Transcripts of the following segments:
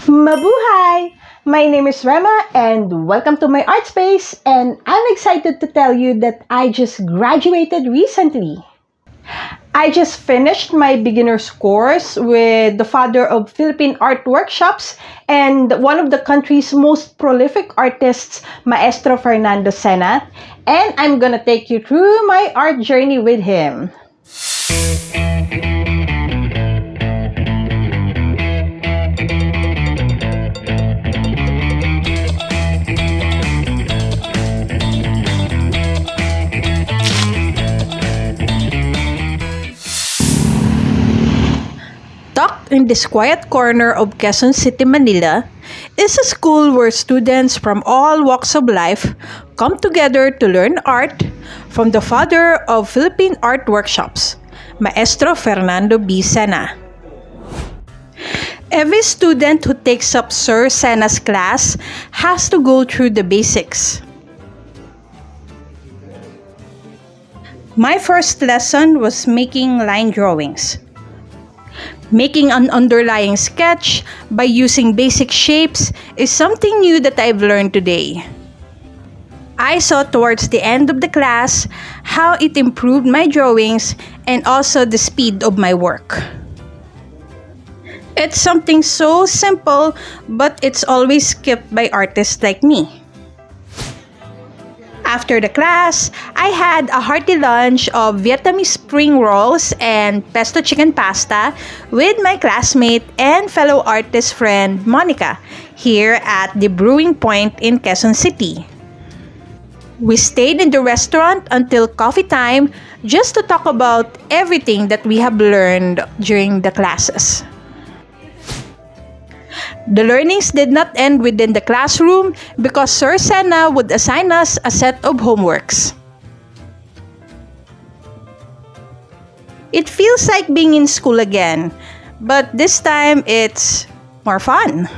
Mabuhay! My name is Rema and welcome to my art space, and I'm excited to tell you that I just graduated recently. I just finished my beginner's course with the father of Philippine art workshops and one of the country's most prolific artists, Maestro Fernando Sena, and I'm gonna take you through my art journey with him. Tucked in this quiet corner of Quezon City, Manila, is a school where students from all walks of life come together to learn art from the father of Philippine art workshops, Maestro Fernando B. Sena. Every student who takes up Sir Sena's class has to go through the basics. My first lesson was making line drawings. Making an underlying sketch by using basic shapes is something new that I've learned today. I saw towards the end of the class how it improved my drawings and also the speed of my work. It's something so simple, but it's always skipped by artists like me. After the class, I had a hearty lunch of Vietnamese spring rolls and pesto chicken pasta with my classmate and fellow artist friend Monica here at the Brewing Point in Quezon City. We stayed in the restaurant until coffee time just to talk about everything that we have learned during the classes. The learnings did not end within the classroom because Sir Sena would assign us a set of homeworks. It feels like being in school again, but this time it's more fun.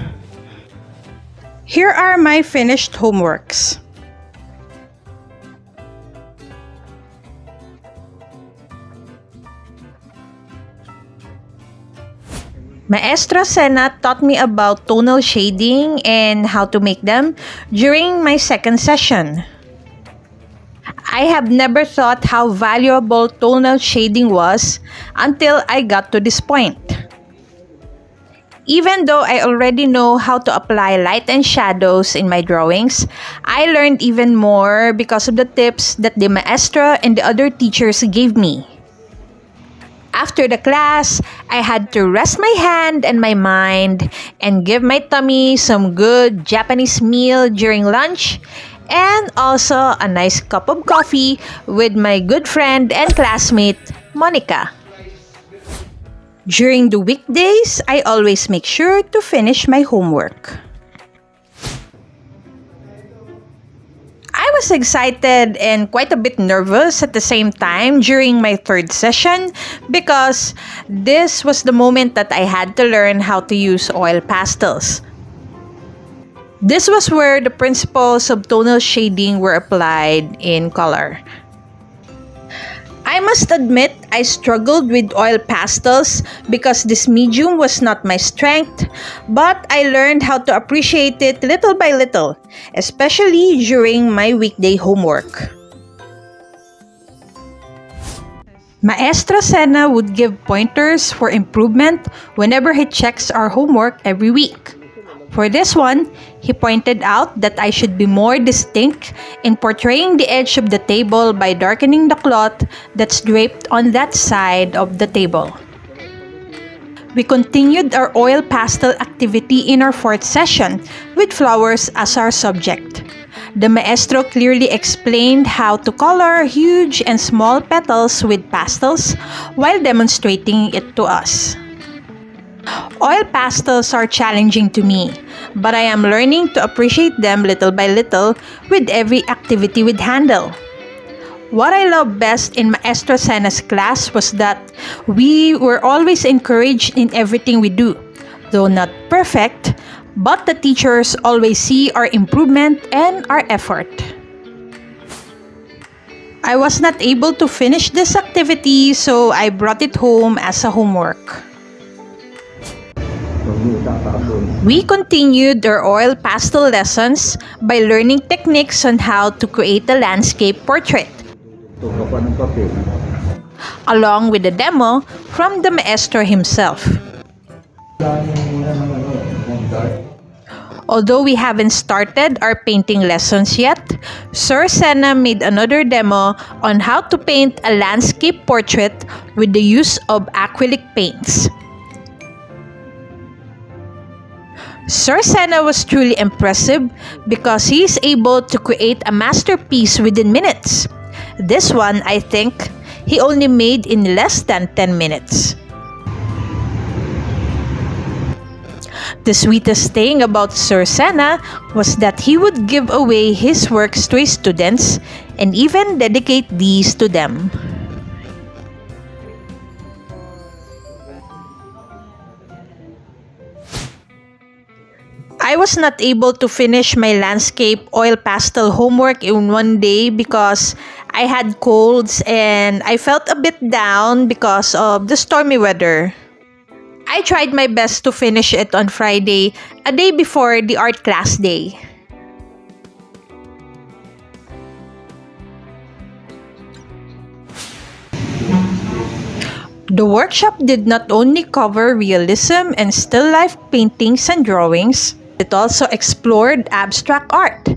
Here are my finished homeworks. Maestro Sena taught me about tonal shading and how to make them during my second session. I have never thought how valuable tonal shading was until I got to this point. Even though I already know how to apply light and shadows in my drawings, I learned even more because of the tips that the maestro and the other teachers gave me. After the class, I had to rest my hand and my mind and give my tummy some good Japanese meal during lunch and also a nice cup of coffee with my good friend and classmate, Monica. During the weekdays, I always make sure to finish my homework. I was excited and quite a bit nervous at the same time during my third session because this was the moment that I had to learn how to use oil pastels. This was where the principles of tonal shading were applied in color. I must admit I struggled with oil pastels because this medium was not my strength, but I learned how to appreciate it little by little, especially during my weekday homework. Maestro Sena would give pointers for improvement whenever he checks our homework every week. For this one, he pointed out that I should be more distinct in portraying the edge of the table by darkening the cloth that's draped on that side of the table. We continued our oil pastel activity in our fourth session with flowers as our subject. The maestro clearly explained how to color huge and small petals with pastels while demonstrating it to us. Oil pastels are challenging to me, but I am learning to appreciate them little by little with every activity with handle. What I love best in Maestro Sena's class was that we were always encouraged in everything we do, though not perfect, but the teachers always see our improvement and our effort. I was not able to finish this activity, so I brought it home as a homework. We continued our oil pastel lessons by learning techniques on how to create a landscape portrait, along with a demo from the maestro himself. Although we haven't started our painting lessons yet, Sir Sena made another demo on how to paint a landscape portrait with the use of acrylic paints. Sir Sena was truly impressive because he is able to create a masterpiece within minutes. This one, I think, he only made in less than 10 minutes. The sweetest thing about Sir Sena was that he would give away his works to his students and even dedicate these to them. I was not able to finish my landscape oil pastel homework in one day because I had colds and I felt a bit down because of the stormy weather. I tried my best to finish it on Friday, a day before the art class day. The workshop did not only cover realism and still life paintings and drawings, it also explored abstract art.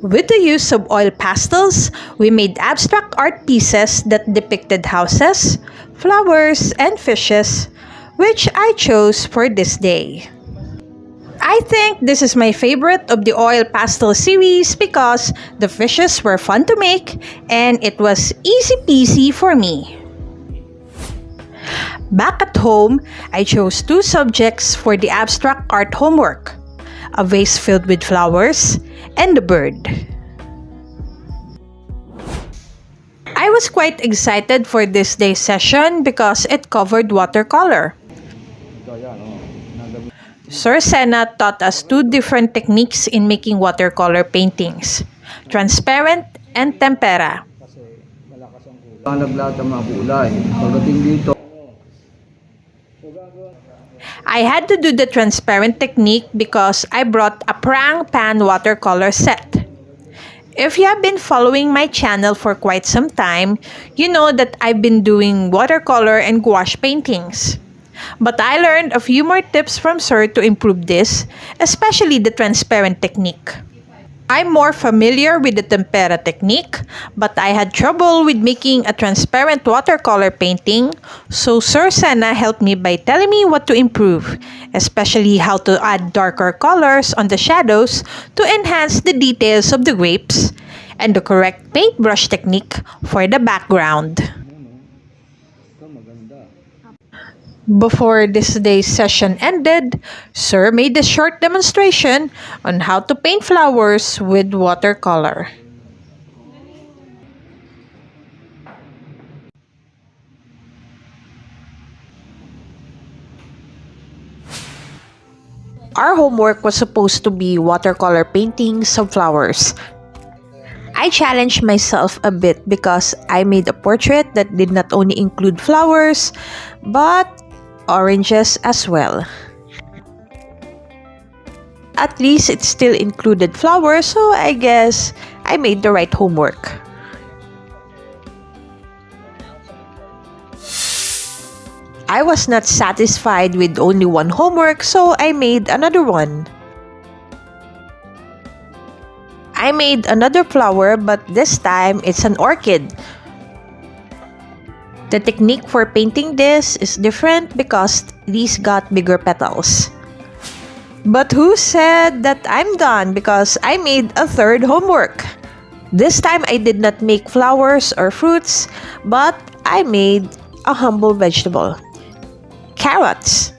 With the use of oil pastels, we made abstract art pieces that depicted houses, flowers, and fishes, which I chose for this day. I think this is my favorite of the oil pastel series because the fishes were fun to make and it was easy peasy for me. Back at home, I chose two subjects for the abstract art homework: a vase filled with flowers and a bird. I was quite excited for this day's session because it covered watercolor. Sir Sena taught us two different techniques in making watercolor paintings: transparent and tempera. I had to do the transparent technique because I brought a prang pan watercolor set. If you have been following my channel for quite some time, you know that I've been doing watercolor and gouache paintings. But I learned a few more tips from Sir to improve this, especially the transparent technique. I'm more familiar with the tempera technique, but I had trouble with making a transparent watercolor painting, so Sir Sena helped me by telling me what to improve, especially how to add darker colors on the shadows to enhance the details of the grapes, and the correct paintbrush technique for the background. Before this day's session ended, Sir made a short demonstration on how to paint flowers with watercolor. Our homework was supposed to be watercolor paintings of flowers. I challenged myself a bit because I made a portrait that did not only include flowers, but oranges as well. At least it still included flowers, so I guess I made the right homework. I was not satisfied with only one homework, so I made another one. I made another flower, but this time it's an orchid. The technique for painting this is different because these got bigger petals. But who said that I'm done because I made a third homework? This time I did not make flowers or fruits, but I made a humble vegetable: carrots.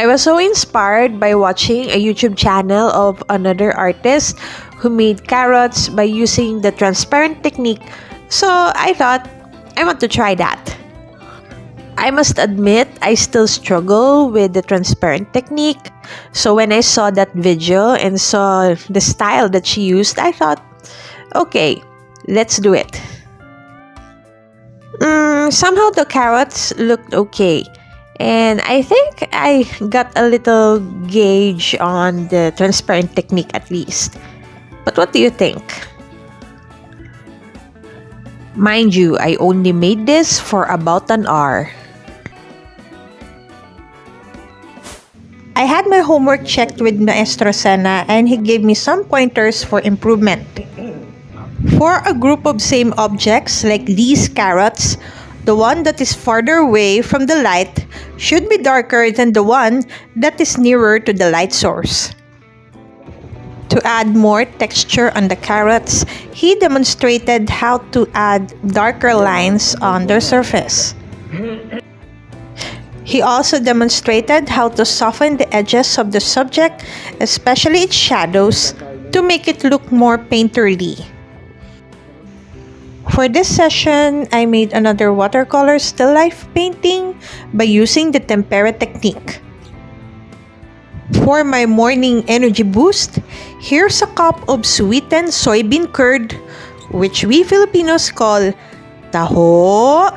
I was so inspired by watching a YouTube channel of another artist who made carrots by using the transparent technique, so I thought I want to try that. I must admit, I still struggle with the transparent technique. So when I saw that video and saw the style that she used, I thought, okay, let's do it. Somehow the carrots looked okay. And I think I got a little gauge on the transparent technique at least. But what do you think? Mind you, I only made this for about an hour. I had my homework checked with Maestro Sena and he gave me some pointers for improvement. For a group of same objects like these carrots, the one that is farther away from the light should be darker than the one that is nearer to the light source. To add more texture on the carrots, he demonstrated how to add darker lines on their surface. He also demonstrated how to soften the edges of the subject, especially its shadows, to make it look more painterly. For this session, I made another watercolor still life painting by using the tempera technique. For my morning energy boost, here's a cup of sweetened soybean curd, which we Filipinos call taho.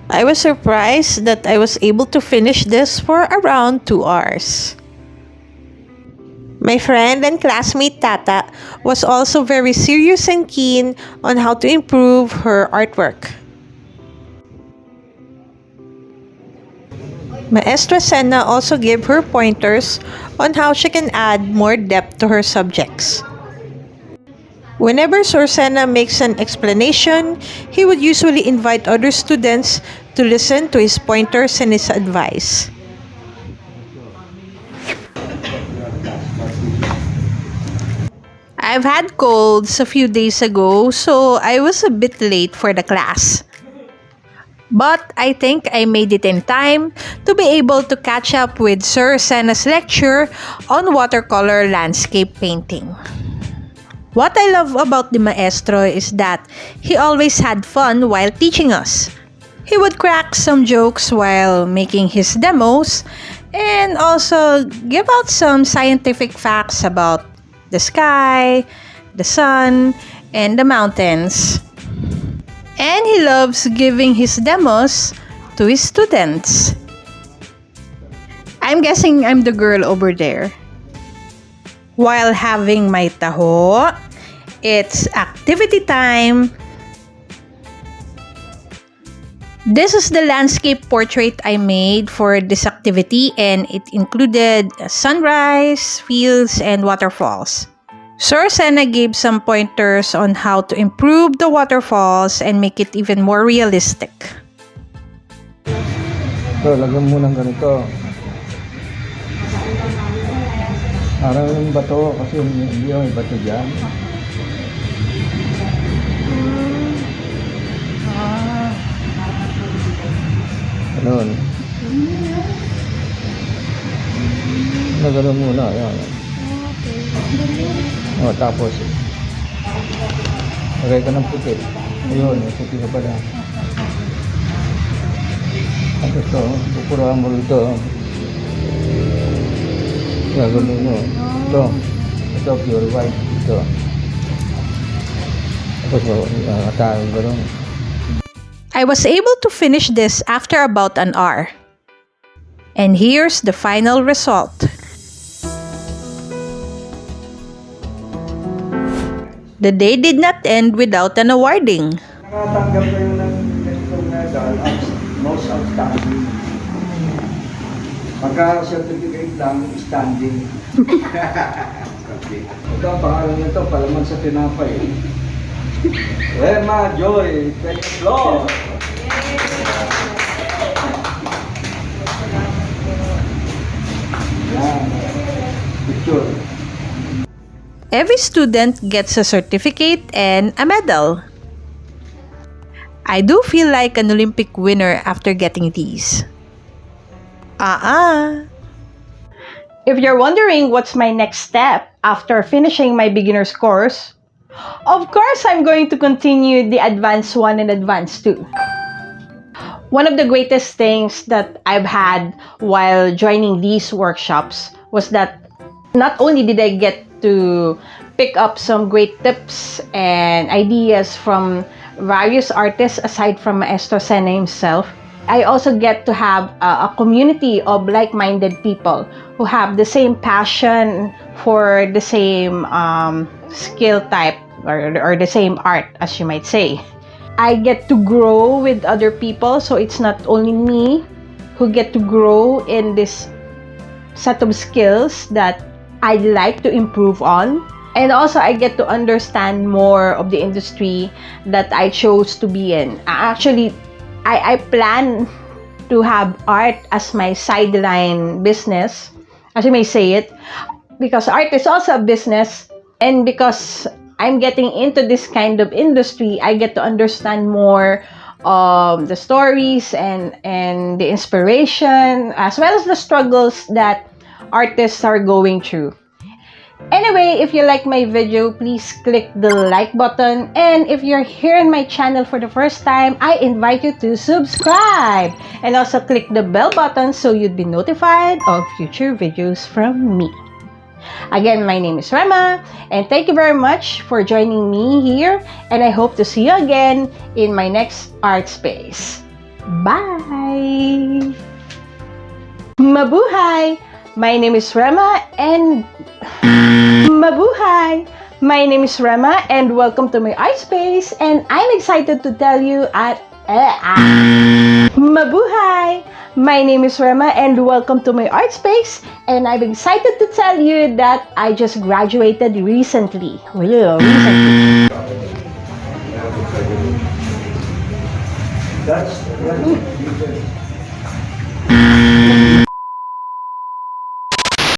I was surprised that I was able to finish this for around 2 hours. My friend and classmate Tata was also very serious and keen on how to improve her artwork. Maestra Sena also gave her pointers on how she can add more depth to her subjects. Whenever Sir Sena makes an explanation, he would usually invite other students to listen to his pointers and his advice. I've had colds a few days ago, so I was a bit late for the class. But I think I made it in time to be able to catch up with Sir Sena's lecture on watercolor landscape painting. What I love about the maestro is that he always had fun while teaching us. He would crack some jokes while making his demos and also give out some scientific facts about the sky, the sun, and the mountains. And he loves giving his demos to his students. I'm guessing I'm the girl over there. While having my taho, it's activity time. This is the landscape portrait I made for this activity, and it included sunrise, fields, and waterfalls. Sir Sena gave some pointers on how to improve the waterfalls and make it even more realistic. So, lagyan mo ng ganito. Parang yung bato, kasi hindi yung bato dyan. Ganun. Nagano muna, yan. O, tapos lagay ka ng puti. Ayun, puti ka pala. Tapos ito, pupurahan mo rito. Gagano mo. Ito pure white. Ito. Tapos tayo gano'n. I was able to finish this after about an hour. And here's the final result. The day did not end without an awarding. Nakatanggap kayo ng ganitong medal as most outstanding. Pagka-certificate lang, standing. Ito ang pangalan nito, palaman sa tinapay. Rema Joy, take the floor. Yan. Picture. Every student gets a certificate and a medal. I do feel like an Olympic winner after getting these. If you're wondering what's my next step after finishing my beginner's course, of course I'm going to continue the advanced 1 and advanced 2. One of the greatest things that I've had while joining these workshops was that not only did I get to pick up some great tips and ideas from various artists aside from Maestro Sena himself, I also get to have a community of like-minded people who have the same passion for the same skill type or the same art, as you might say. I get to grow with other people, so it's not only me who get to grow in this set of skills that I'd like to improve on. And also, I get to understand more of the industry that I chose to be in. Actually, I plan to have art as my sideline business, as you may say it, because art is also a business, and because I'm getting into this kind of industry, I get to understand more of the stories and the inspiration, as well as the struggles that artists are going through. Anyway, if you like my video, please click the like button. And if you're here in my channel for the first time, I invite you to subscribe. And also click the bell button so you'd be notified of future videos from me. Again, my name is Rema, and thank you very much for joining me here. And I hope to see you again in my next art space. Bye! Mabuhay! My name is Rema and Mabuhay! My name is Rema and welcome to my art space, and I'm excited to tell you Mabuhay! My name is Rema and welcome to my art space, and I'm excited to tell you that I just graduated recently. That's different.